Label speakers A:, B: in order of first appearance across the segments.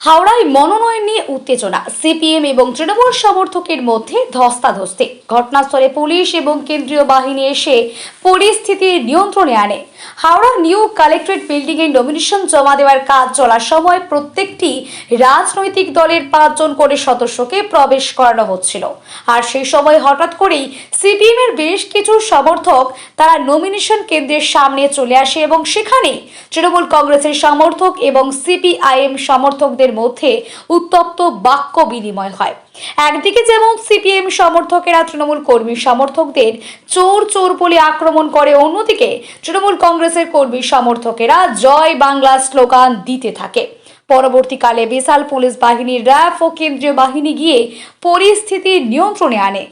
A: হাওড়ায় মনোনয়ন নিয়ে উত্তেজনা, সিপিএম এবং তৃণমূল সমর্থকের মধ্যে ধস্তাধস্তি। ঘটনাস্থলে পুলিশ এবং কেন্দ্রীয় বাহিনী এসে পরিস্থিতি নিয়ন্ত্রণে আনে। হাওড়া নিউ কালেক্টরেট বিল্ডিং এ নমিনেশন জমা দেওয়ার কাজ চলার সময় প্রত্যেকটি রাজনৈতিক দলের 5 জন করে সদস্যকে প্রবেশ করানো হচ্ছিল। আর সেই সময় হঠাৎ করেই সিপিএম এর বেশ কিছু সমর্থক তারা নমিনেশন কেন্দ্রের সামনে চলে আসে এবং সেখানে তৃণমূল কংগ্রেসের সমর্থক এবং সিপিআইএম সমর্থকদের মধ্যে উত্তপ্ত বাক্য বিনিময় হয়। একদিকে যেমন সিপিএম সমর্থকেরা তৃণমূল কর্মী সমর্থকদের চোর চোর বলে আক্রমণ করে, অন্যদিকে তৃণমূল কংগ্রেসের কর্মী সমর্থকেরা জয় বাংলা স্লোগান দিতে থাকে। পরবর্তীকালে বিশাল পুলিশ বাহিনীর র্যাব ও কেন্দ্রীয় বাহিনী গিয়ে পরিস্থিতি নিয়ন্ত্রণে আনে।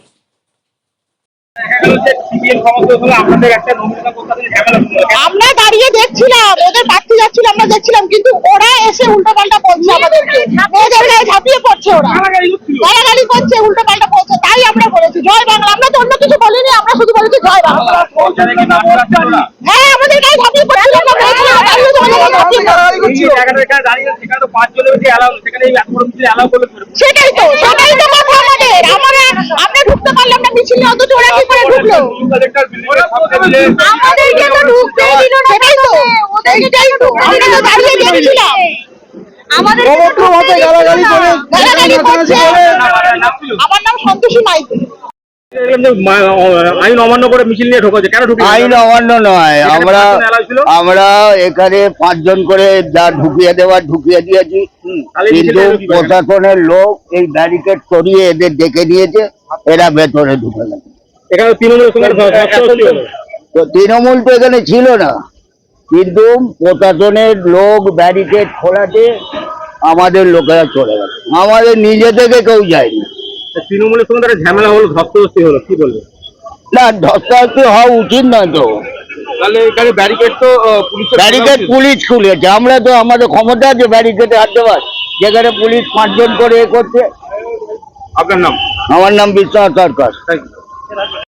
B: আমরা দাঁড়িয়ে দেখছিলাম, ওদের প্রার্থী যাচ্ছিল, আমরা দেখছিলাম, কিন্তু ওরা এসে উল্টোপাল্টা বলছে আমাদেরকে, ওদের গায়ে ঝাঁপিয়ে পড়ছে, ওরা গালাগালি করছে, উল্টোপাল্টা বলছে। তাই আমরা বলেছি জয় বাংলা, আমরা তো অন্য কিছু বলিনি, আমরা শুধু বলেছি জয় বাংলা। হ্যাঁ, আমাদের গায়ে ঝাঁপিয়ে পড়ছিল, সেটাই তো কথা আমাদের। আমরা ঢুকতে পারলাম না মিছিলে, অথচ ওরা কি করে ঢুকলো? আমাদেরকে তো ঢুকতেই দিল না, সেটাই তো, ওদেরটাই তো, আমরা তো দাঁড়িয়ে দেখছিলাম। আমাদের গালাগালি করছে। আমার নাম সন্তোষী মাইতি।
C: আইন অমান্য করে মিছিল নিয়ে ঢোকাচ্ছে, কেন ঢুকে?
D: আইন অমান্য নয়, আমরা এখানে 5 জন করে যা ঢুকিয়ে দেওয়ার ঢুকিয়ে দিয়েছি, কিন্তু প্রশাসনের লোক এই ব্যারিকেড সরিয়ে এদের ডেকে দিয়েছে, এরা ভেতরে ঢুকে গেছে।
C: এখানে
D: তৃণমূল তো এখানে ছিল না, কিন্তু প্রশাসনের লোক ব্যারিকেড খোলাতে আমাদের লোকেরা চলে গেছে, আমাদের নিজে থেকে কেউ যায়নি।
C: তৃণমূলের সঙ্গে তারা ঝামেলা হলো, ধস্তাধস্তি হলো, কি বলবো?
D: না, ধস্তাধস্তি হওয়া উচিত নয় তো।
C: তাহলে এখানে ব্যারিকেড তো
D: ব্যারিকেড পুলিশ খুলেছে, আমরা তো আমাদের ক্ষমতা আছে ব্যারিকেডে হাত দেওয়ার, যেখানে পুলিশ 5 জন করে এ করছে।
C: আপনার নাম?
D: আমার নাম বিশ্বনাথ সরকার।